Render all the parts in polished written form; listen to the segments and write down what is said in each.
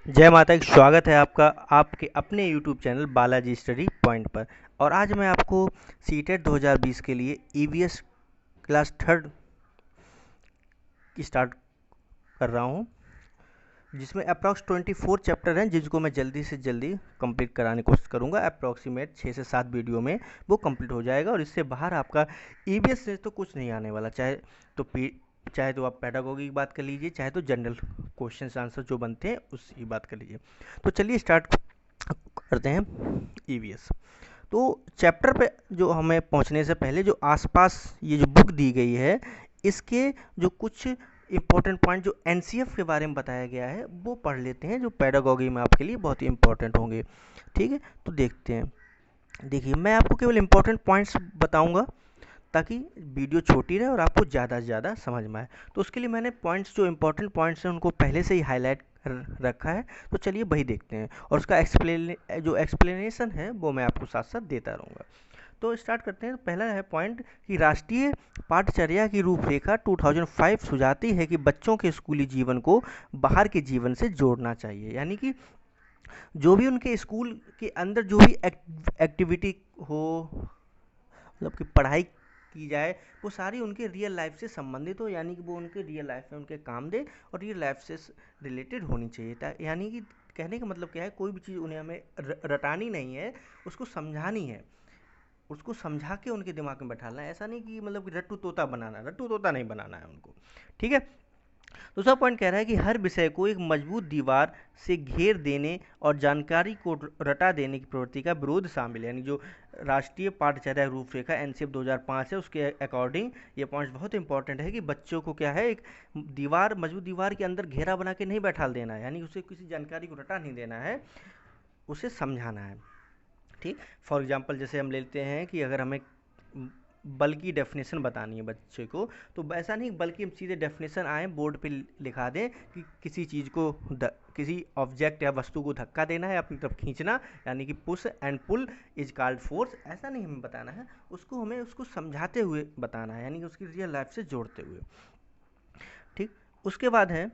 जय माता की स्वागत है आपका आपके अपने YouTube channel Balaji study point पर। और आज मैं आपको सीटेट 2020 के लिए ईवीएस क्लास थर्ड की स्टार्ट कर रहा हूँ, जिसमें अप्रॉक्स 24 चैप्टर हैं, जिनको मैं जल्दी से जल्दी कंप्लीट कराने की कोशिश करूँगा। अप्रॉक्सीमेट 6 से 7 वीडियो में वो कंप्लीट हो जाएगा और इससे बाहर आपका ईवीएस से तो कुछ नहीं आने वाला। चाहे तो आप पेडागोगी की बात कर लीजिए, चाहे तो जनरल क्वेश्चंस आंसर जो बनते हैं उसकी बात कर लीजिए। तो चलिए स्टार्ट करते हैं ईवीएस। तो चैप्टर पे जो हमें पहुंचने से पहले जो आसपास ये जो बुक दी गई है, इसके जो कुछ इम्पोर्टेंट पॉइंट जो एनसीएफ के बारे में बताया गया है वो पढ़ लेते हैं, जो पेडागोगी में आपके लिए बहुत ही इम्पोर्टेंट होंगे। ठीक है, तो देखते हैं। देखिए, मैं आपको केवल इम्पोर्टेंट पॉइंट्स बताऊंगा ताकि वीडियो छोटी रहे और आपको ज़्यादा से ज़्यादा समझ में आए। तो उसके लिए मैंने पॉइंट्स जो इंपॉर्टेंट पॉइंट्स हैं उनको पहले से ही हाईलाइट रखा है। तो चलिए वही देखते हैं और उसका एक्सप्लेनेशन है वो मैं आपको साथ साथ देता रहूँगा। तो स्टार्ट करते हैं। पहला है पॉइंट कि राष्ट्रीय पाठचर्या की रूपरेखा 2005 सुझाती है कि बच्चों के स्कूली जीवन को बाहर के जीवन से जोड़ना चाहिए। यानी कि जो भी उनके स्कूल के अंदर जो भी एक्टिविटी हो, मतलब कि पढ़ाई की जाए, वो सारी उनके रियल लाइफ से संबंधित हो। यानी कि वो उनके रियल लाइफ में उनके काम दे और रियल लाइफ से रिलेटेड होनी चाहिए। यानी कि कहने का मतलब क्या है, कोई भी चीज़ उन्हें हमें रटानी नहीं है, उसको समझानी है, उसको समझा के उनके दिमाग में बैठाना है। ऐसा नहीं कि मतलब कि रट्टू तोता नहीं बनाना है उनको। ठीक है। दूसरा पॉइंट कह रहा है कि हर विषय को एक मजबूत दीवार से घेर देने और जानकारी को रटा देने की प्रवृत्ति का विरोध शामिल है। यानी जो राष्ट्रीय पाठचर्या रूपरेखा एनसीएफ 2005 है, उसके अकॉर्डिंग ये पॉइंट बहुत इंपॉर्टेंट है कि बच्चों को क्या है, एक मजबूत दीवार के अंदर घेरा बना के नहीं बैठा देना है। यानी उसे किसी जानकारी को रटा नहीं देना है, उसे समझाना है। ठीक। फॉर एग्जांपल जैसे हम लेते हैं कि अगर हमें बल की डेफिनेशन बतानी है बच्चे को, तो ऐसा नहीं बल्कि हम सीधे डेफिनेशन आए बोर्ड पे लिखा दें कि किसी चीज़ को किसी ऑब्जेक्ट या वस्तु को धक्का देना है, अपनी तरफ खींचना, यानी कि push and pull is called force. ऐसा नहीं हमें बताना है, हमें उसको समझाते हुए बताना है, यानी कि उसकी रियल लाइफ से जोड़ते हुए। ठीक। उसके बाद है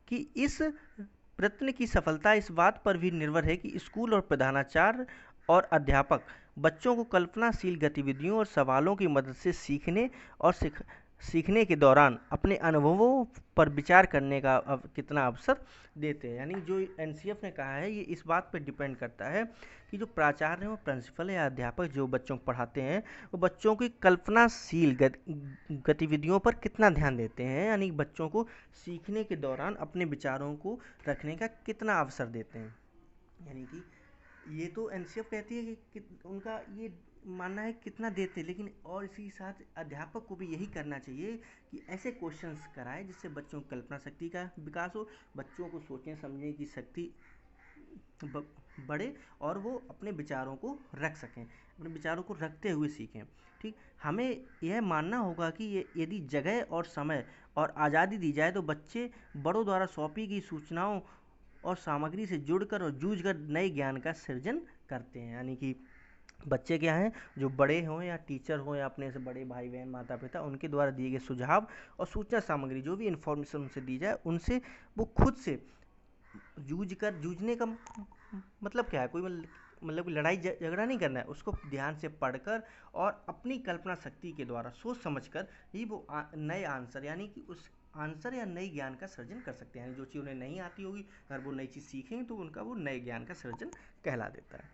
कि इस प्रयत्न की सफलता इस बात पर भी निर्भर है कि स्कूल और प्रधानाचार्य और अध्यापक बच्चों को कल्पनाशील गतिविधियों और सवालों की मदद से सीखने के दौरान अपने अनुभवों पर विचार करने का कितना अवसर देते हैं। यानी जो एनसीएफ ने कहा है, ये इस बात पर डिपेंड करता है कि जो प्राचार्य हैं, प्रिंसिपल या अध्यापक जो बच्चों को पढ़ाते हैं, वो बच्चों की कल्पनाशील गतिविधियों पर कितना ध्यान देते हैं। यानी बच्चों को सीखने के दौरान अपने विचारों को रखने का कितना अवसर देते हैं। यानी कि ये तो एनसीएफ कहती है कि उनका ये मानना है कितना देते हैं, लेकिन और इसी के साथ अध्यापक को भी यही करना चाहिए कि ऐसे क्वेश्चंस कराएं जिससे बच्चों की कल्पना शक्ति का विकास हो, बच्चों को सोचने समझने की शक्ति बढ़े और वो अपने विचारों को रख सकें, अपने विचारों को रखते हुए सीखें। ठीक। हमें यह मानना होगा कि ये यदि जगह और समय और आज़ादी दी जाए तो बच्चे बड़ों द्वारा सौंपी गई सूचनाओं और सामग्री से जुड़कर और जूझकर नए ज्ञान का सृजन करते हैं। यानी कि बच्चे क्या हैं, जो बड़े हों या टीचर हों या अपने से बड़े भाई बहन माता पिता, उनके द्वारा दिए गए सुझाव और सूचना सामग्री जो भी इन्फॉर्मेशन उनसे दी जाए, उनसे वो खुद से जूझने का मतलब क्या है, कोई मतलब लड़ाई झगड़ा नहीं करना है, उसको ध्यान से पढ़कर और अपनी कल्पना शक्ति के द्वारा सोच समझकर ही वो नए आंसर, यानी कि उस आंसर या नई ज्ञान का सृजन कर सकते हैं। जो चीज़ उन्हें नहीं आती होगी, अगर वो नई चीज़ सीखेंगे तो उनका वो नए ज्ञान का सृजन कहला देता है।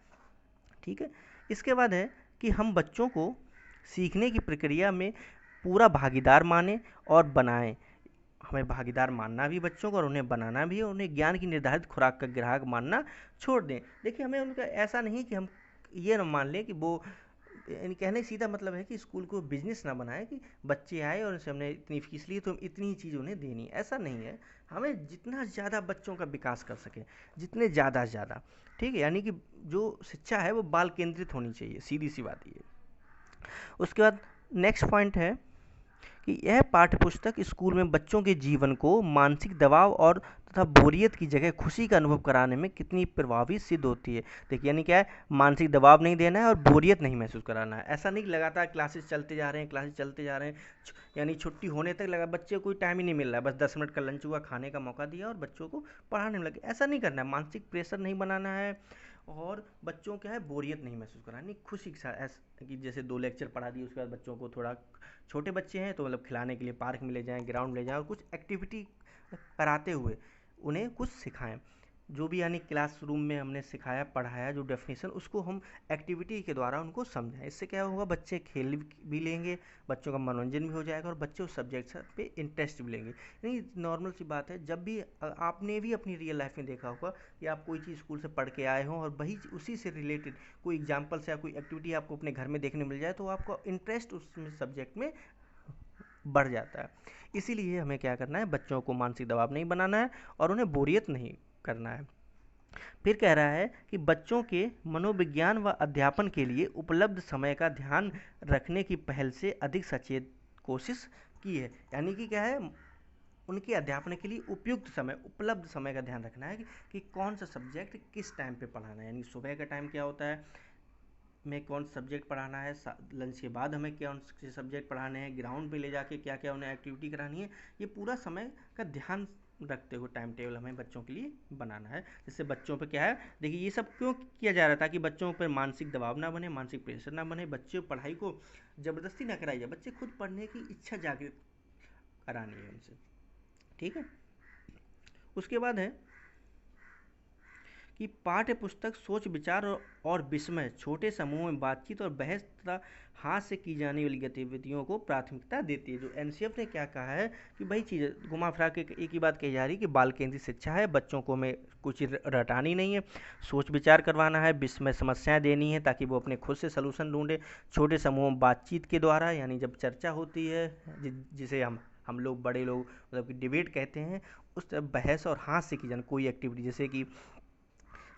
ठीक है। इसके बाद है कि हम बच्चों को सीखने की प्रक्रिया में पूरा भागीदार माने और बनाएं। हमें भागीदार मानना भी बच्चों को और उन्हें बनाना भी है। उन्हें ज्ञान की निर्धारित खुराक का ग्राहक मानना छोड़ दें। देखिए, हमें उनका ऐसा नहीं कि हम ये न मान लें कि वो, यानी कहने सीधा मतलब है कि स्कूल को बिजनेस ना बनाए कि बच्चे आए और उनसे हमने इतनी फीस ली तो हम इतनी ही चीज़ उन्हें देनी है। ऐसा नहीं है। हमें जितना ज़्यादा बच्चों का विकास कर सके, जितने ज़्यादा से ज़्यादा। ठीक है। यानी कि जो शिक्षा है वो बाल केंद्रित होनी चाहिए, सीधी सी बात ये। उसके बाद नेक्स्ट पॉइंट है कि यह पाठ्यपुस्तक स्कूल में बच्चों के जीवन को मानसिक दबाव और तथा बोरियत की जगह खुशी का अनुभव कराने में कितनी प्रभावी सिद्ध होती है। देखिए यानी क्या है, मानसिक दबाव नहीं देना है और बोरियत नहीं महसूस कराना है। ऐसा नहीं लगातार क्लासेस चलते जा रहे हैं, क्लासेस चलते जा रहे हैं, यानी छुट्टी होने तक लगा, बच्चे को कोई टाइम ही नहीं मिल रहा है, बस 10 मिनट का लंच हुआ, खाने का मौका दिया और बच्चों को पढ़ाने में लगे। ऐसा नहीं करना है, मानसिक प्रेशर नहीं बनाना है और बच्चों क्या है, बोरियत नहीं महसूस करानी, खुशी के साथ। ऐसा कि जैसे 2 लेक्चर पढ़ा दिए, उसके बाद बच्चों को थोड़ा, छोटे बच्चे हैं तो मतलब खिलाने के लिए पार्क में ले जाएं, ग्राउंड में ले जाएं और कुछ एक्टिविटी कराते हुए उन्हें कुछ सिखाएं। जो भी यानी क्लासरूम में हमने सिखाया पढ़ाया, जो डेफिनेशन, उसको हम एक्टिविटी के द्वारा उनको समझाएं। इससे क्या होगा, बच्चे खेल भी लेंगे, बच्चों का मनोरंजन भी हो जाएगा और बच्चे उस सब्जेक्ट पे इंटरेस्ट भी लेंगे। नहीं, नॉर्मल सी बात है, जब भी आपने भी अपनी रियल लाइफ में देखा होगा कि आप कोई चीज़ स्कूल से पढ़ के आए हों और वही उसी से रिलेटेड कोई एग्जाम्पल से या कोई एक्टिविटी आपको अपने घर में देखने मिल जाए तो आपको इंटरेस्ट उस सब्जेक्ट में बढ़ जाता है। इसीलिए हमें क्या करना है, बच्चों को मानसिक दबाव नहीं बनाना है और उन्हें बोरियत नहीं करना है। फिर कह रहा है कि बच्चों के मनोविज्ञान व अध्यापन के लिए उपलब्ध समय का ध्यान रखने की पहल से अधिक सचेत कोशिश की है। यानी कि क्या है, उनके अध्यापन के लिए उपयुक्त समय, उपलब्ध समय का ध्यान रखना है कि कौन सा सब्जेक्ट किस टाइम पे पढ़ाना है। यानी सुबह का टाइम क्या होता है, में कौन सब्जेक्ट पढ़ाना है, लंच के बाद हमें कौन से सब्जेक्ट पढ़ाने हैं, ग्राउंड पे ले जाके क्या क्या उन्हें एक्टिविटी करानी है, ये पूरा समय का ध्यान रखते हुए टाइम टेबल हमें बच्चों के लिए बनाना है। जिससे बच्चों पे क्या है, देखिए ये सब क्यों किया जा रहा था कि बच्चों पर मानसिक दबाव ना बने, मानसिक प्रेशर ना बने, बच्चे पढ़ाई को ज़बरदस्ती ना कराई जाए, बच्चे खुद पढ़ने की इच्छा जागृत करानी है उनसे। ठीक है, उसके बाद है कि पाठ्य पुस्तक सोच विचार और विस्मय, छोटे समूह में बातचीत और बहस तथा हाथ से की जाने वाली गतिविधियों को प्राथमिकता देती है। जो एनसीएफ ने क्या कहा है कि भाई चीज़ घुमा फिरा के एक ही बात कही जा रही है कि बाल केंद्रित शिक्षा है, बच्चों को हमें कुछ रटानी नहीं है, सोच विचार करवाना है, विस्मय समस्याएं देनी है ताकि वो अपने खुद से सलूशन ढूंढे, छोटे समूह में बातचीत के द्वारा, यानी जब चर्चा होती है जिसे हम लोग बड़े लोग मतलब कि डिबेट कहते हैं, उस बहस और हाथ से की जाने कोई एक्टिविटी, जैसे कि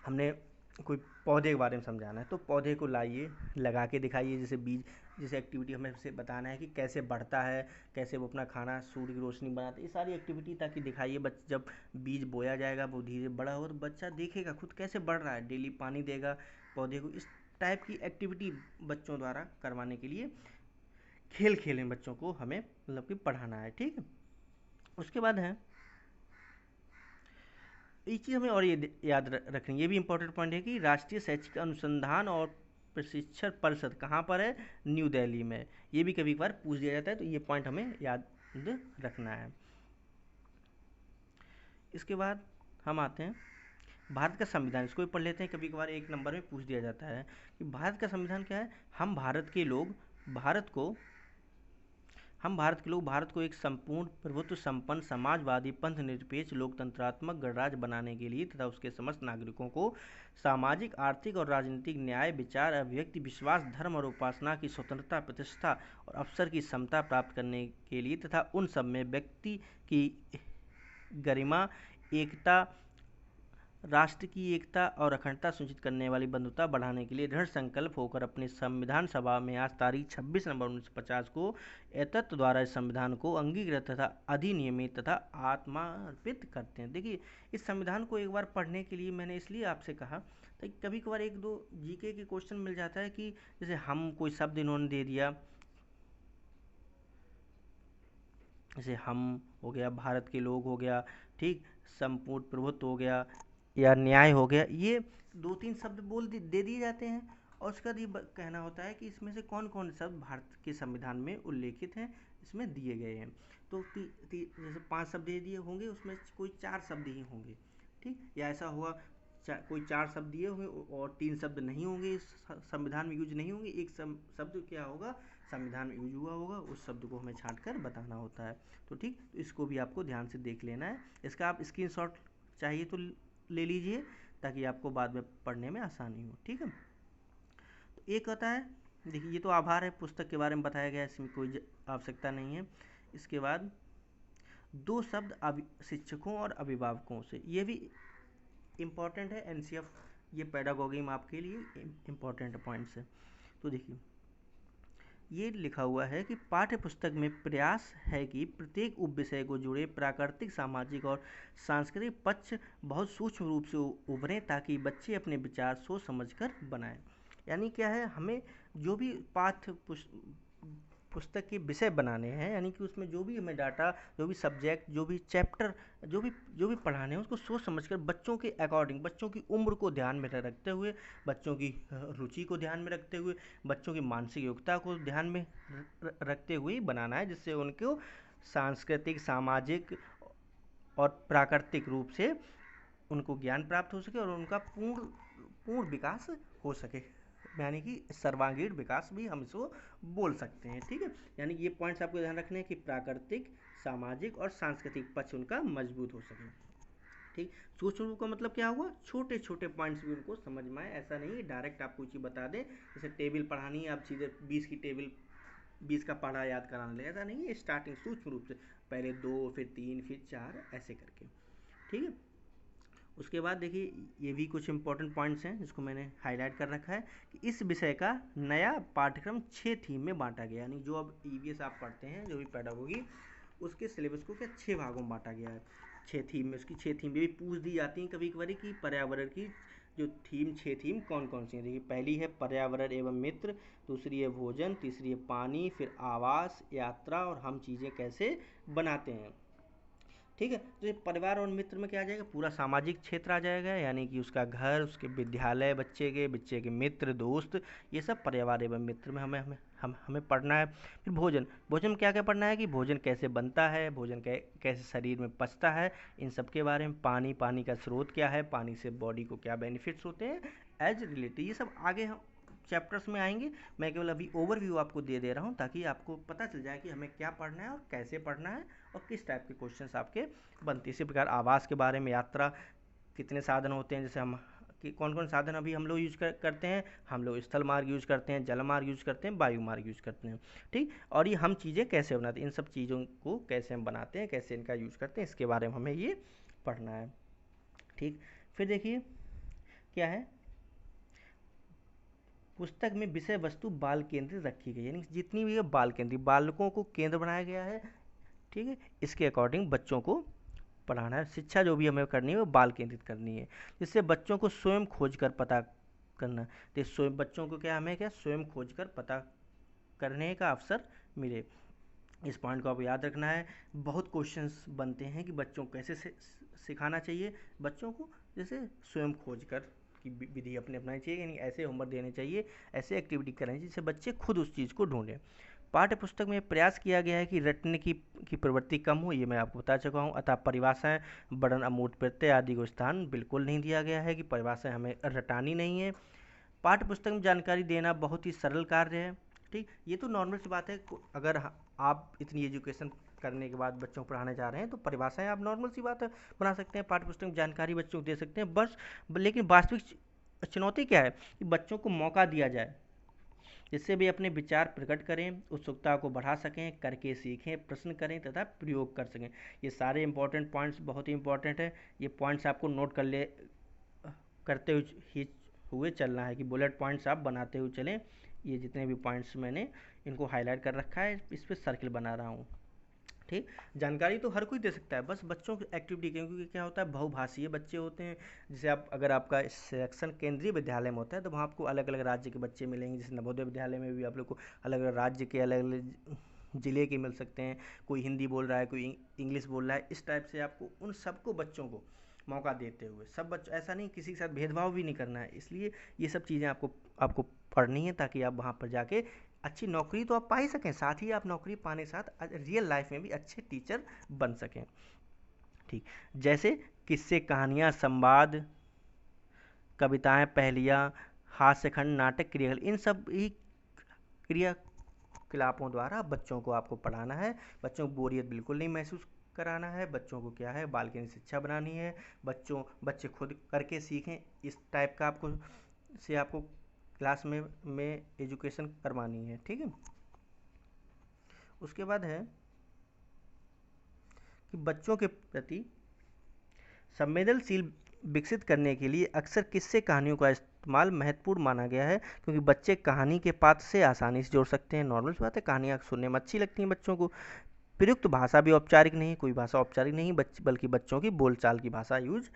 हमने कोई पौधे के बारे में समझाना है तो पौधे को लाइए, लगा के दिखाइए, जैसे बीज, जैसे एक्टिविटी हमें से बताना है कि कैसे बढ़ता है, कैसे वो अपना खाना सूर्य की रोशनी बनाता है, ये सारी एक्टिविटी ताकि दिखाइए। जब बीज बोया जाएगा वो धीरे बड़ा होगा तो बच्चा देखेगा खुद कैसे बढ़ रहा है, डेली पानी देगा पौधे को। इस टाइप की एक्टिविटी बच्चों द्वारा करवाने के लिए खेल खेल में बच्चों को हमें मतलब कि पढ़ाना है। ठीक है, उसके बाद है एक चीज़ हमें और ये याद रखनी, ये भी इंपॉर्टेंट पॉइंट है कि राष्ट्रीय शैक्षिक अनुसंधान और प्रशिक्षण परिषद कहाँ पर है, न्यू दिल्ली में। ये भी कभी कभार पूछ दिया जाता है तो ये पॉइंट हमें याद रखना है। इसके बाद हम आते हैं भारत का संविधान, इसको भी पढ़ लेते हैं, कभी कभार एक नंबर में पूछ दिया जाता है कि भारत का संविधान क्या है। हम भारत के लोग भारत को एक संपूर्ण प्रभुत्व संपन्न समाजवादी पंथ निरपेक्ष लोकतंत्रात्मक गणराज्य बनाने के लिए तथा उसके समस्त नागरिकों को सामाजिक आर्थिक और राजनीतिक न्याय विचार अभिव्यक्ति विश्वास धर्म और उपासना की स्वतंत्रता प्रतिष्ठा और अवसर की समता प्राप्त करने के लिए तथा उन सब में व्यक्ति की गरिमा एकता राष्ट्र की एकता और अखंडता सुनिश्चित करने वाली बंधुता बढ़ाने के लिए दृढ़ संकल्प होकर अपने संविधान सभा में आज तारीख 26 नवंबर 1950 को एतत्व द्वारा इस संविधान को अंगीकृत तथा अधिनियमित तथा आत्मार्पित करते हैं। देखिए इस संविधान को एक बार पढ़ने के लिए मैंने इसलिए आपसे कहा ताकि कभी कभार एक दो जीके के क्वेश्चन मिल जाता है कि जैसे हम कोई शब्द इन्होंने दे दिया, जैसे हम हो गया, भारत के लोग हो गया, ठीक, संपूर्ण प्रभुत्व हो गया या न्याय हो गया, ये 2-3 शब्द दे दिए जाते हैं और उसका ये कहना होता है कि इसमें से कौन कौन शब्द भारत के संविधान में उल्लेखित हैं, इसमें दिए गए हैं। तो जैसे 5 शब्द दे दिए होंगे, उसमें कोई 4 शब्द ही होंगे, ठीक, या ऐसा हुआ कोई 4 शब्द दिए होंगे और 3 शब्द नहीं होंगे, संविधान में यूज नहीं होंगे, एक शब्द क्या होगा संविधान में यूज हुआ होगा, उस शब्द को हमें छांट कर बताना होता है। तो ठीक, तो इसको भी आपको ध्यान से देख लेना है। इसका आप स्क्रीनशॉट चाहिए तो ले लीजिए ताकि आपको बाद में पढ़ने में आसानी हो। ठीक है, तो एक होता है, देखिए ये तो आभार है, पुस्तक के बारे में बताया गया, इसमें कोई आवश्यकता नहीं है। इसके बाद 2 शब्द शिक्षकों और अभिभावकों से, ये भी इम्पॉर्टेंट है, एनसीएफ ये पेडागोगी में आपके लिए इम्पॉर्टेंट पॉइंट्स है। तो देखिए ये लिखा हुआ है कि पाठ्य पुस्तक में प्रयास है कि प्रत्येक उपविषय को जुड़े प्राकृतिक, सामाजिक और सांस्कृतिक पक्ष बहुत सूक्ष्म रूप से उभरें ताकि बच्चे अपने विचार सोच समझकर बनाएं। यानी क्या है, हमें जो भी पुस्तक के विषय बनाने हैं, यानी कि उसमें जो भी हमें डाटा, जो भी सब्जेक्ट, जो भी चैप्टर, जो भी पढ़ाने हैं, उसको सोच समझकर बच्चों के अकॉर्डिंग, बच्चों की उम्र को ध्यान में रखते हुए, बच्चों की रुचि को ध्यान में रखते हुए, बच्चों की मानसिक योग्यता को ध्यान में रखते हुए बनाना है, जिससे उनको सांस्कृतिक, सामाजिक और प्राकृतिक रूप से उनको ज्ञान प्राप्त हो सके और उनका पूर्ण विकास हो सके, यानी कि सर्वांगीण विकास भी हम इसको बोल सकते हैं। ठीक है, यानी ये पॉइंट्स आपको ध्यान रखने हैं कि प्राकृतिक, सामाजिक और सांस्कृतिक पक्ष उनका मजबूत हो सके। ठीक, सूक्ष्म रूप का मतलब क्या हुआ, छोटे छोटे पॉइंट्स भी उनको समझ में आए। ऐसा नहीं है डायरेक्ट आपको चीज़ बता दें, जैसे टेबल पढ़ानी है, आप सीधे 20 की टेबल 20 का पढ़ा याद कराने लगे, ऐसा नहीं है। स्टार्टिंग सूक्ष्म रूप से, पहले 2, फिर 3, फिर 4, ऐसे करके। ठीक है, उसके बाद देखिए ये भी कुछ इंपॉर्टेंट पॉइंट्स हैं जिसको मैंने हाईलाइट कर रखा है कि इस विषय का नया पाठ्यक्रम 6 थीम में बांटा गया, यानी जो अब ईवीएस आप पढ़ते हैं, जो भी पेडागोगी, उसके सिलेबस को क्या 6 भागों में बांटा गया है। 6 थीम में, उसकी 6 थीम भी पूछ दी जाती हैं कभी कभार कि पर्यावरण की जो थीम, 6 थीम कौन कौन सी हैं। देखिए पहली है पर्यावरण एवं मित्र, दूसरी है भोजन, तीसरी है पानी, फिर आवास, यात्रा और हम चीज़ें कैसे बनाते हैं। ठीक है, तो ये परिवार और मित्र में क्या आ जाएगा, पूरा सामाजिक क्षेत्र आ जाएगा, यानी कि उसका घर, उसके विद्यालय, बच्चे के मित्र, दोस्त, ये सब परिवार एवं मित्र में हमें पढ़ना है। फिर भोजन, भोजन में क्या क्या पढ़ना है कि भोजन कैसे बनता है, भोजन कैसे शरीर में पचता है, इन सब के बारे में। पानी, पानी का स्रोत क्या है, पानी से बॉडी को क्या बेनिफिट्स होते हैं एज रिलेटेड, ये सब आगे हम चैप्टर्स में आएंगे। मैं केवल अभी ओवरव्यू आपको दे रहा हूँ ताकि आपको पता चल जाए कि हमें क्या पढ़ना है और कैसे पढ़ना है और किस टाइप के क्वेश्चंस आपके बनते हैं। इसी प्रकार आवास के बारे में, यात्रा, कितने साधन होते हैं, जैसे हम कि कौन कौन साधन अभी हम लोग यूज करते हैं, हम लोग स्थल मार्ग यूज करते हैं, जल मार्ग यूज करते हैं, वायु मार्ग यूज करते हैं। ठीक, और ये हम चीज़ें कैसे बनाते हैं, इन सब चीज़ों को कैसे हम बनाते हैं, कैसे इनका यूज करते हैं, इसके बारे में हमें ये पढ़ना है। ठीक, फिर देखिए क्या है, पुस्तक में विषय वस्तु बाल केंद्रित रखी गई, यानी जितनी भी है बाल केंद्रित, बालकों को केंद्र बनाया गया है। ठीक है, इसके अकॉर्डिंग बच्चों को पढ़ाना है। शिक्षा जो भी हमें करनी है वो बाल केंद्रित करनी है, जिससे बच्चों को स्वयं खोज कर पता करना, तो स्वयं बच्चों को क्या, हमें क्या स्वयं खोज कर पता करने का अवसर मिले। इस पॉइंट को आप याद रखना है। बहुत क्वेश्चंस बनते हैं कि बच्चों को कैसे सिखाना चाहिए, बच्चों को जैसे स्वयं खोज कर की विधि अपने अपनानी चाहिए, यानी ऐसे होमवर्क देने चाहिए, ऐसे एक्टिविटी करनी चाहिए जिससे बच्चे खुद उस चीज़ को ढूंढें। पाठ्य पुस्तक में प्रयास किया गया है कि रटने की प्रवृत्ति कम हो, ये मैं आपको बता चुका हूँ। अतः परिभाषाएं, वर्णन, अमूर्त प्रत्यय आदि को स्थान बिल्कुल नहीं दिया गया है कि परिभाषाएं हमें रटानी नहीं है। पाठ्य पुस्तक में जानकारी देना बहुत ही सरल कार्य है। ठीक, ये तो नॉर्मल सी बात है, अगर आप इतनी एजुकेशन करने के बाद बच्चों को पढ़ाने जा रहे हैं तो परिभाषाएं आप नॉर्मल सी बात है बना सकते हैं, पाठ्य पुस्तक में जानकारी बच्चों को दे सकते हैं बस। लेकिन वास्तविक चुनौती क्या है कि बच्चों को मौका दिया जाए जिससे वे अपने विचार प्रकट करें, उत्सुकता को बढ़ा सकें, करके सीखें, प्रश्न करें तथा प्रयोग कर सकें। ये सारे इंपॉर्टेंट पॉइंट्स बहुत ही इंपॉर्टेंट है। ये पॉइंट्स आपको नोट करते हुए चलना है कि बुलेट पॉइंट्स आप बनाते हुए चलें। ये जितने भी पॉइंट्स मैंने इनको हाईलाइट कर रखा है, इस पर सर्किल बना रहा हूँ। ठीक, जानकारी तो हर कोई दे सकता है, बस बच्चों की एक्टिविटी, क्योंकि क्या होता है बहुभाषीय बच्चे होते हैं। जैसे आप अगर आपका सेक्शन केंद्रीय विद्यालय में होता है तो वहाँ आपको अलग अलग राज्य के बच्चे मिलेंगे, जैसे नवोदय विद्यालय में भी आप लोग को अलग अलग राज्य के, अलग अलग ज़िले के मिल सकते हैं। कोई हिंदी बोल रहा है, कोई इंग्लिश बोल रहा है, इस टाइप से आपको उन सबको बच्चों को मौका देते हुए, सब बच्चों, ऐसा नहीं किसी के साथ भेदभाव भी नहीं करना है, इसलिए ये सब चीज़ें आपको पढ़नी है ताकि आप वहाँ पर जाके अच्छी नौकरी तो आप पा ही सकें, साथ ही आप नौकरी पाने के साथ रियल लाइफ में भी अच्छे टीचर बन सकें। ठीक, जैसे किस्से, कहानियाँ, संवाद, कविताएं, पहेलियाँ, हास्यखंड, नाटक, क्रिया, इन सब ही क्रियाकलापों द्वारा बच्चों को आपको पढ़ाना है। बच्चों को बोरियत बिल्कुल नहीं महसूस कराना है, बच्चों को क्या है बाल केंद्रित शिक्षा बनानी है। बच्चे खुद करके सीखें, इस टाइप का आपको क्लास में एजुकेशन करवानी है। ठीक है, उसके बाद है कि बच्चों के प्रति संवेदनशील विकसित करने के लिए अक्सर किस्से, कहानियों का इस्तेमाल महत्वपूर्ण माना गया है, क्योंकि बच्चे कहानी के पात्र से आसानी से जोड़ सकते हैं। नॉर्मल सी बात है, कहानियाँ सुनने में अच्छी लगती हैं बच्चों को। प्रयुक्त भाषा भी औपचारिक नहीं, कोई भाषा औपचारिक नहीं, बल्कि बच्चों की बोलचाल की भाषा यूज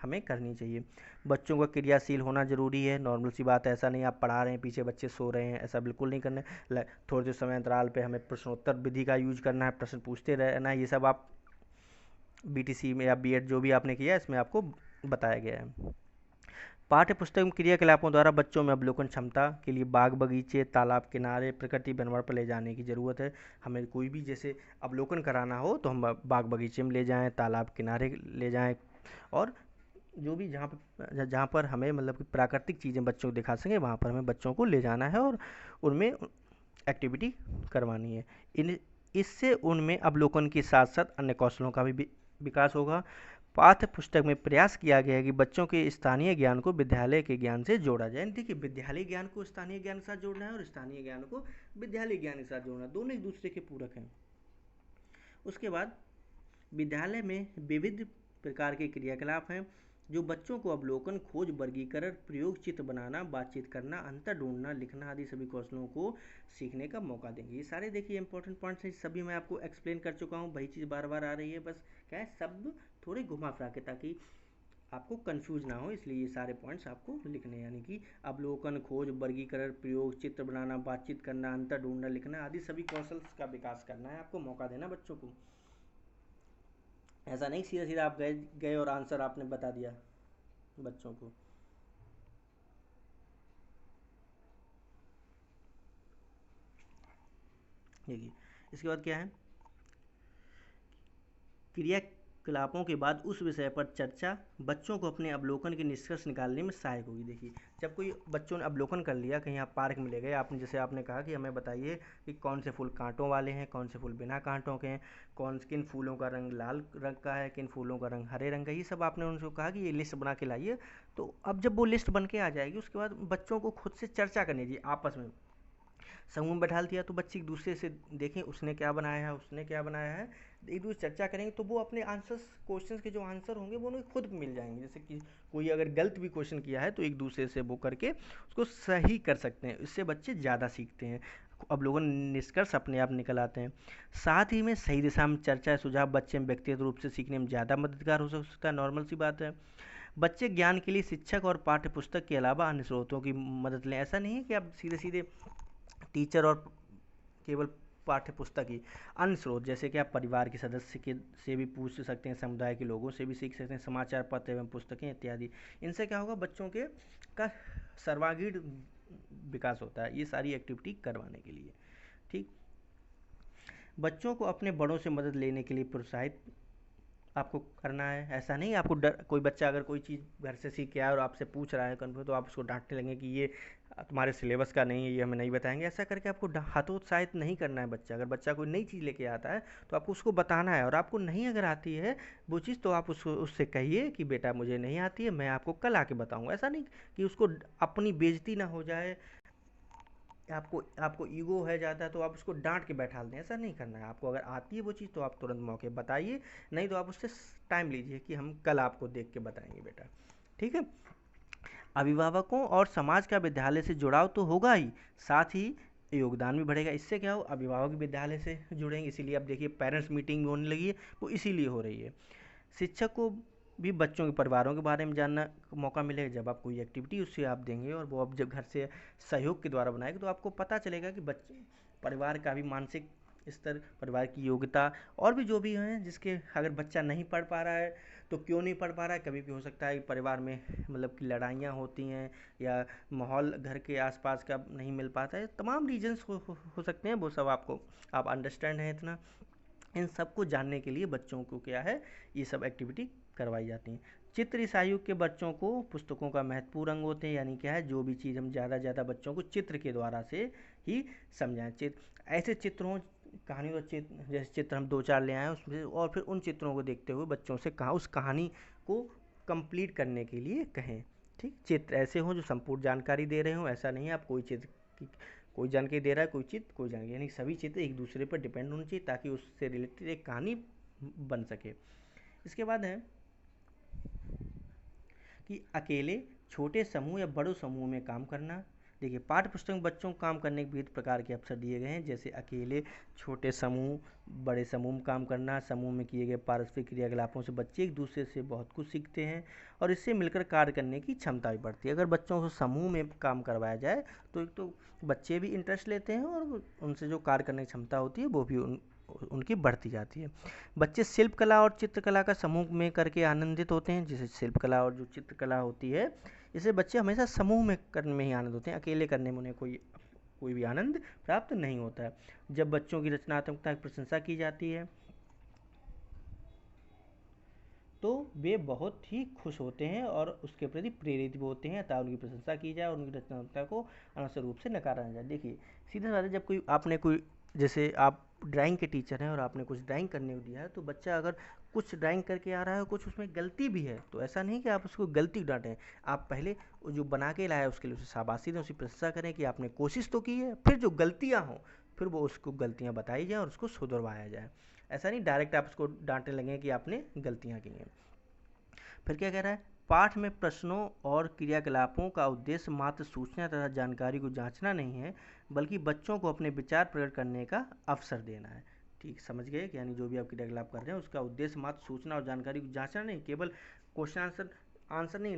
हमें करनी चाहिए। बच्चों का क्रियाशील होना जरूरी है। नॉर्मल सी बात है, ऐसा नहीं आप पढ़ा रहे हैं पीछे बच्चे सो रहे हैं, ऐसा बिल्कुल नहीं करना है। थोड़े से समय अंतराल पे हमें प्रश्नोत्तर विधि का यूज करना है, प्रश्न पूछते रहना है। ये सब आप बीटीसी में या बीएड जो भी आपने किया है इसमें आपको बताया गया है। पाठ्य पुस्तक में क्रियाकलापों द्वारा बच्चों में अवलोकन क्षमता के लिए बाग बगीचे, तालाब किनारे, प्रकृति भ्रमण पर ले जाने की ज़रूरत है। हमें कोई भी जैसे अवलोकन कराना हो तो हम बाग बगीचे में ले जाएं, तालाब किनारे ले जाएं, और जो भी जहाँ पर हमें मतलब कि प्राकृतिक चीज़ें बच्चों को दिखा सकें वहाँ पर हमें बच्चों को ले जाना है और उनमें एक्टिविटी करवानी है। इन इससे उनमें अवलोकन के साथ साथ अन्य कौशलों का भी विकास होगा। पाठ्य पुस्तक में प्रयास किया गया है कि बच्चों के स्थानीय ज्ञान को विद्यालय के ज्ञान से जोड़ा जाए। देखिए, विद्यालय ज्ञान को स्थानीय ज्ञान के साथ जोड़ना है और स्थानीय ज्ञान को विद्यालय ज्ञान के साथ जोड़ना है, दोनों एक दूसरे के पूरक हैं। उसके बाद विद्यालय में विविध प्रकार के क्रियाकलाप हैं जो बच्चों को अवलोकन, खोज, वर्गीकरण, प्रयोग, चित्र बनाना, बातचीत करना, अंतर ढूंढना, लिखना आदि सभी कौशलों को सीखने का मौका देंगे। ये सारे देखिए इंपॉर्टेंट पॉइंट्स हैं, सभी मैं आपको एक्सप्लेन कर चुका हूँ। वही चीज़ बार बार आ रही है, बस क्या है शब्द थोड़े घुमा फिरा के, ताकि आपको कंफ्यूज ना हो, इसलिए ये सारे पॉइंट्स आपको लिखने हैं। यानी कि अवलोकन, खोज, वर्गीकरण, प्रयोग, चित्र बनाना, बातचीत करना, अंतर ढूंढना, लिखना आदि सभी कौशल का विकास करना है, आपको मौका देना बच्चों को। ऐसा नहीं सीधा सीधा आप गए गए और आंसर आपने बता दिया बच्चों को। देखिए, इसके बाद क्या है, क्रियाकलापों के बाद उस विषय पर चर्चा बच्चों को अपने अवलोकन के निष्कर्ष निकालने में सहायक होगी। देखिए, जब कोई बच्चों ने अवलोकन कर लिया, कहीं आप पार्क में ले गए, आपने जैसे आपने कहा कि हमें बताइए कि कौन से फूल कांटों वाले हैं, कौन से फूल बिना कांटों के हैं, किन फूलों का रंग लाल रंग का है, किन फूलों का रंग हरे रंग का है, ये सब आपने उनको कहा कि ये लिस्ट बना के लाइए। तो अब जब वो लिस्ट बन के आ जाएगी, उसके बाद बच्चों को खुद से चर्चा करनी चाहिए आपस में। समूह में बैठा दिया तो बच्चे एक दूसरे से देखें उसने क्या बनाया है, उसने क्या बनाया है, एक दूसरे चर्चा करेंगे तो वो अपने आंसर्स, क्वेश्चंस के जो आंसर होंगे वो उन्हें खुद मिल जाएंगे। जैसे कि कोई अगर गलत भी क्वेश्चन किया है तो एक दूसरे से वो करके उसको सही कर सकते हैं, इससे बच्चे ज़्यादा सीखते हैं। अब लोगों निष्कर्ष अपने आप निकल आते हैं। साथ ही में सही दिशा में चर्चा सुझाव बच्चे में व्यक्तिगत रूप से सीखने में ज़्यादा मददगार हो सकता है। नॉर्मल सी बात है। बच्चे ज्ञान के लिए शिक्षक और पाठ्य पुस्तक के अलावा अन्य स्रोतों की मदद लें। ऐसा नहीं है कि आप सीधे सीधे टीचर और केवल पाठ्य पुस्तक ही, अन्य स्रोत जैसे कि आप परिवार के सदस्य के से भी पूछ सकते हैं, समुदाय के लोगों से भी सीख सकते हैं, समाचार पत्र एवं पुस्तकें इत्यादि। इनसे क्या होगा, बच्चों के का सर्वांगीण विकास होता है ये सारी एक्टिविटी करवाने के लिए। ठीक, बच्चों को अपने बड़ों से मदद लेने के लिए प्रोत्साहित आपको करना है। ऐसा नहीं आपको डर, कोई बच्चा अगर कोई चीज़ घर से सीख के आया और आपसे पूछ रहा है कन्फर्म, तो आप उसको डांटने लगेंगे कि ये तुम्हारे सिलेबस का नहीं है, ये हमें नहीं बताएंगे। ऐसा करके आपको हतोत्साहित नहीं करना है बच्चा। अगर बच्चा कोई नई चीज़ लेके आता है तो आपको उसको बताना है, और आपको नहीं अगर आती है वो चीज़ तो आप उससे कहिए कि बेटा मुझे नहीं आती है, मैं आपको कल आके बताऊँगा। ऐसा नहीं कि उसको अपनी बेइज्जती ना हो जाए, आपको आपको ईगो है ज़्यादा तो आप उसको डांट के बैठा दें, ऐसा नहीं करना है। आपको अगर आती है वो चीज़ तो आप तुरंत मौके बताइए, नहीं तो आप उससे टाइम लीजिए कि हम कल आपको देख के बताएंगे बेटा। ठीक है। अभिभावकों और समाज का विद्यालय से जुड़ाव तो होगा ही, साथ ही योगदान भी बढ़ेगा। इससे क्या हो, अभिभावक विद्यालय से जुड़ेंगे, इसीलिए अब देखिए पेरेंट्स मीटिंग भी होने लगी है, वो इसीलिए हो रही है। शिक्षक को भी बच्चों के परिवारों के बारे में जानना का मौका मिलेगा। जब आप कोई एक्टिविटी उससे आप देंगे और वो आप जब घर से सहयोग के द्वारा बनाएंगे तो आपको पता चलेगा कि बच्चे परिवार का भी मानसिक स्तर, परिवार की योग्यता, और भी जो भी हैं जिसके अगर बच्चा नहीं पढ़ पा रहा है तो क्यों नहीं पढ़ पा रहा है। कभी भी हो सकता है कि परिवार में मतलब कि लड़ाइयाँ होती हैं, या माहौल घर के आसपास का नहीं मिल पाता है, तमाम रीजंस हो सकते हैं, वो सब आपको आप अंडरस्टैंड हैं इतना। इन सब को जानने के लिए बच्चों को क्या है, ये सब एक्टिविटी करवाई जाती हैं। चित्र इस आयु के बच्चों को पुस्तकों का महत्वपूर्ण अंग होते हैं। यानी क्या है, जो भी चीज़ हम ज़्यादा से ज़्यादा बच्चों को चित्र के द्वारा से ही समझाएं। चित्र ऐसे चित्र हों, कहानी तो चित्र जैसे चित्र हम दो चार ले आए उसमें, और फिर उन चित्रों को देखते हुए बच्चों से कहा उस कहानी को कंप्लीट करने के लिए कहें। ठीक, चित्र ऐसे हों जो संपूर्ण जानकारी दे रहे हों। ऐसा नहीं है आप कोई चित्र की कोई जानकारी दे रहा है, कोई चित्र कोई जानकारी, यानी सभी चित्र एक दूसरे पर डिपेंड होनी चाहिए ताकि उससे रिलेटेड एक कहानी बन सके। इसके बाद है कि अकेले छोटे समूह या बड़े समूह में काम करना। देखिए, पाठ्य पुस्तक में बच्चों को काम करने के विविध प्रकार के अवसर दिए गए हैं, जैसे अकेले, छोटे समूह, बड़े समूह में काम करना। समूह में किए गए पारस्परिक क्रियाकलापों से बच्चे एक दूसरे से बहुत कुछ सीखते हैं और इससे मिलकर कार्य करने की क्षमता भी बढ़ती है। अगर बच्चों को समूह में काम करवाया जाए तो एक तो बच्चे भी इंटरेस्ट लेते हैं और उनसे जो कार्य करने की क्षमता होती है वो भी उनकी बढ़ती जाती है। बच्चे शिल्पकला और चित्रकला का समूह में करके आनंदित होते हैं। जैसे शिल्पकला और जो चित्रकला होती है, इसे बच्चे हमेशा समूह में करने में ही आनंद होते हैं, अकेले करने में उन्हें कोई भी आनंद प्राप्त नहीं होता है। जब बच्चों की रचनात्मकता की प्रशंसा की जाती है तो वे बहुत ही खुश होते हैं और उसके प्रति प्रेरित भी होते हैं, अतः उनकी प्रशंसा की जाए और उनकी रचनात्मकता को अनावश्यक रूप से नकारा ना जाए। देखिए, सीधा बात है, जब आपने जैसे आप ड्राइंग के टीचर हैं और आपने कुछ ड्राइंग करने को दिया है, तो बच्चा अगर कुछ ड्राइंग करके आ रहा है, कुछ उसमें गलती भी है, तो ऐसा नहीं कि आप उसको गलती डांटें। आप पहले जो बना के लाया उसके लिए उसे शाबाशी दें, उसकी प्रशंसा करें कि आपने कोशिश तो की है, फिर जो गलतियाँ हों फिर वो उसको गलतियाँ बताई जाए और उसको सुधरवाया जाए। ऐसा नहीं डायरेक्ट आप उसको डांटने लगे कि आपने गलतियाँ की हैं। फिर क्या कह रहा है, पाठ में प्रश्नों और क्रियाकलापों का उद्देश्य मात्र सूचना तथा जानकारी को जांचना नहीं है, बल्कि बच्चों को अपने विचार प्रकट करने का अवसर देना है। ठीक समझ गए कि यानी जो भी आप क्रियाकलाप कर रहे हैं उसका उद्देश्य मात्र सूचना और जानकारी को जांचना नहीं, केवल क्वेश्चन आंसर नहीं,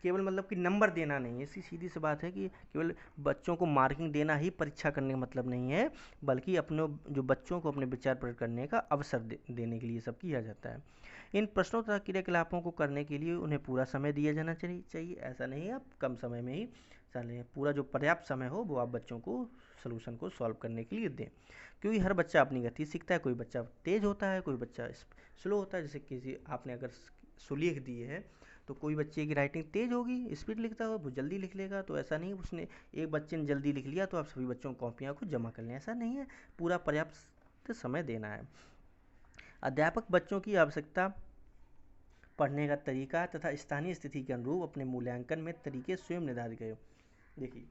केवल मतलब कि नंबर देना नहीं है। इसी सीधी सी बात है कि केवल बच्चों को मार्किंग देना ही परीक्षा करने का मतलब नहीं है, बल्कि अपने जो बच्चों को अपने विचार प्रकट करने का अवसर देने के लिए सब किया जाता है। इन प्रश्नों तथा क्रियाकलापों को करने के लिए उन्हें पूरा समय दिया जाना चाहिए। ऐसा नहीं है आप कम समय में ही लें, पूरा जो पर्याप्त समय हो वो आप बच्चों को सोल्यूशन को सॉल्व करने के लिए दें, क्योंकि हर बच्चा अपनी गति सीखता है। कोई बच्चा तेज़ होता है, कोई बच्चा स्लो होता है। जैसे किसी आपने अगर सुलेख दिए है तो कोई बच्चे की राइटिंग तेज़ होगी, स्पीड लिखता होगा, वो जल्दी लिख लेगा। तो ऐसा नहीं उसने एक बच्चे ने जल्दी लिख लिया तो आप सभी बच्चों को कॉपियाँ को जमा कर लें, ऐसा नहीं है। पूरा पर्याप्त समय देना है। अध्यापक बच्चों की आवश्यकता, पढ़ने का तरीका तथा स्थानीय स्थिति के अनुरूप अपने मूल्यांकन में तरीके स्वयं निर्धारित करें। देखिए,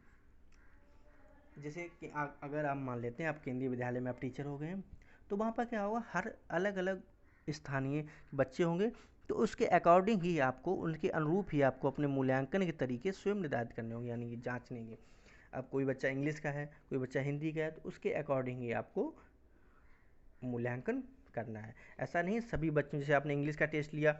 जैसे कि अगर आप मान लेते हैं आप केंद्रीय विद्यालय में आप टीचर हो गए हैं, तो वहाँ पर क्या होगा, हर अलग अलग स्थानीय बच्चे होंगे, तो उसके अकॉर्डिंग ही आपको, उनके अनुरूप ही आपको अपने मूल्यांकन के तरीके स्वयं निर्धारित करने होंगे, यानी कि जांचने के। अब कोई बच्चा इंग्लिश का है, कोई बच्चा हिंदी का है, तो उसके अकॉर्डिंग ही आपको मूल्यांकन करना है। ऐसा नहीं सभी बच्चों, जैसे आपने इंग्लिश का टेस्ट लिया,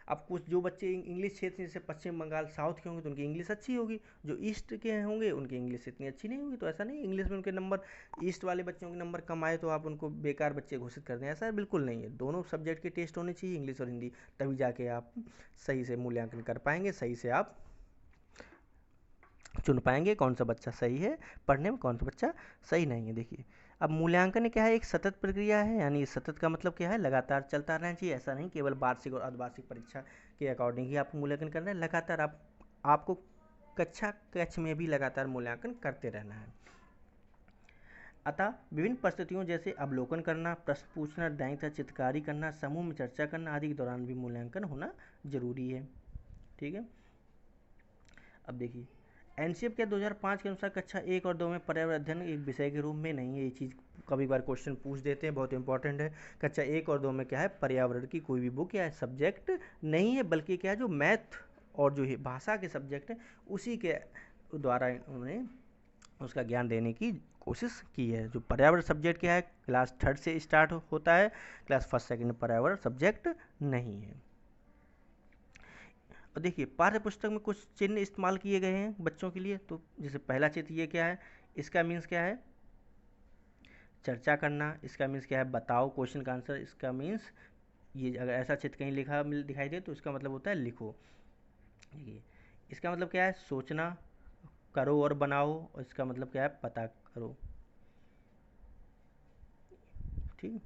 अब कुछ जो बच्चे इंग्लिश क्षेत्र जैसे पश्चिम बंगाल साउथ के होंगे तो उनकी इंग्लिश अच्छी होगी, जो ईस्ट के होंगे उनकी इंग्लिश इतनी अच्छी नहीं होगी। तो ऐसा नहीं इंग्लिश में उनके नंबर, ईस्ट वाले बच्चों के नंबर कम आए तो आप उनको बेकार बच्चे घोषित कर दें, ऐसा बिल्कुल नहीं है। दोनों सब्जेक्ट के टेस्ट होने चाहिए, इंग्लिश और हिंदी, तभी जाके आप सही से मूल्यांकन कर पाएंगे, सही से आप चुन पाएंगे कौन सा बच्चा सही है पढ़ने में, कौन सा बच्चा सही नहीं है। देखिए, अब मूल्यांकन क्या है, एक सतत प्रक्रिया है, यानी सतत का मतलब क्या है, लगातार चलता रहना चाहिए। ऐसा नहीं केवल वार्षिक और अर्धवार्षिक परीक्षा के अकॉर्डिंग ही आपको मूल्यांकन करना है, लगातार आपको कक्ष में भी लगातार मूल्यांकन करते रहना है। अतः विभिन्न परिस्थितियों जैसे अवलोकन करना, प्रश्न पूछना, ड्राइंग तथा चित्रकारी करना, समूह में चर्चा करना आदि के दौरान भी मूल्यांकन होना जरूरी है। ठीक है, अब देखिए, एनसीएफ के 2005 के अनुसार कक्षा 1 और 2 में पर्यावरण अध्ययन एक विषय के रूप में नहीं है। ये चीज़ कभी बार क्वेश्चन पूछ देते हैं, बहुत इंपॉर्टेंट है। कक्षा 1 और 2 में क्या है, पर्यावरण की कोई भी बुक या सब्जेक्ट नहीं है, बल्कि क्या है, जो मैथ और जो भाषा के सब्जेक्ट हैं उसी के द्वारा उन्होंने उसका ज्ञान देने की कोशिश की है। जो पर्यावरण सब्जेक्ट क्या है, क्लास 3 से स्टार्ट होता है, क्लास 1, 2 में पर्यावरण सब्जेक्ट नहीं है। और देखिए, पाठ्य पुस्तक में कुछ चिन्ह इस्तेमाल किए गए हैं बच्चों के लिए। तो जैसे पहला चित्र ये क्या है, इसका मीन्स क्या है, चर्चा करना। इसका मीन्स क्या है, बताओ क्वेश्चन का आंसर। इसका मीन्स ये अगर ऐसा चित्र कहीं लिखा दिखाई दे तो इसका मतलब होता है लिखो। देखिए, इसका मतलब क्या है, सोचना, करो और बनाओ, और इसका मतलब क्या है, पता करो। ठीक,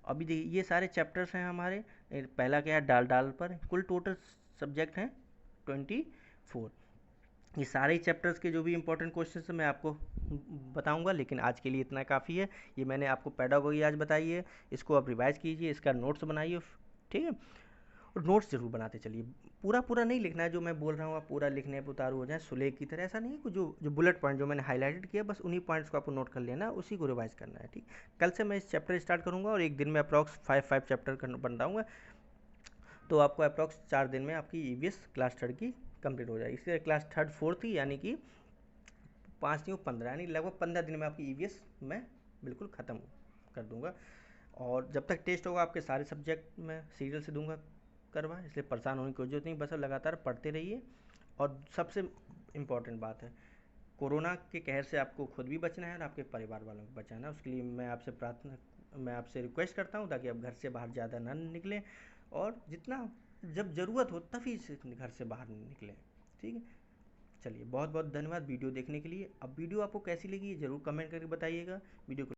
अभी देखिए ये सारे चैप्टर्स हैं हमारे। पहला क्या है, डाल डाल पर। कुल टोटल सब्जेक्ट हैं 24। ये सारे चैप्टर्स के जो भी इंपॉर्टेंट क्वेश्चन हैं मैं आपको बताऊंगा, लेकिन आज के लिए इतना काफ़ी है। ये मैंने आपको पेडागोगी आज बताई है, इसको आप रिवाइज कीजिए, इसका नोट्स बनाइए। ठीक है, और नोट्स जरूर बनाते चलिए। पूरा पूरा नहीं लिखना है, जो मैं बोल रहा हूँ आप पूरा लिखने पर उतारू हो जाए सुलेख की तरह, ऐसा नहीं है। जो जो बुलेट पॉइंट जो मैंने हाईलाइटेड किया, बस उन्हीं पॉइंट्स को आपको नोट कर लेना है, उसी को रिवाइज करना है। ठीक, कल से मैं इस चैप्टर स्टार्ट करूँगा और एक दिन में अप्रॉक्स 5 चैप्टर बन रहा हूँ। तो आपको अप्रॉक्स 4 दिन में आपकी ईवीएस क्लास थर्ड की कंप्लीट हो जाएगी। इसलिए क्लास थर्ड फोर्थ की यानी कि 5 नहीं 15, यानी लगभग 15 दिन में आपकी ईवीएस मैं बिल्कुल ख़त्म कर दूंगा। और जब तक टेस्ट होगा आपके सारे सब्जेक्ट मैं सीरियल से दूंगा करवा, इसलिए परेशान होने की जरूरत नहीं, बस लगातार पढ़ते रहिए। और सबसे इम्पॉर्टेंट बात है, कोरोना के कहर से आपको खुद भी बचना है और आपके परिवार वालों को बचाना है। उसके लिए मैं आपसे रिक्वेस्ट करता हूँ ताकि आप घर से बाहर ज़्यादा ना निकलें, और जितना जब ज़रूरत हो तभी से घर से बाहर निकलें। ठीक है, चलिए बहुत बहुत धन्यवाद वीडियो देखने के लिए। अब वीडियो आपको कैसी लगी ज़रूर कमेंट करके बताइएगा। वीडियो को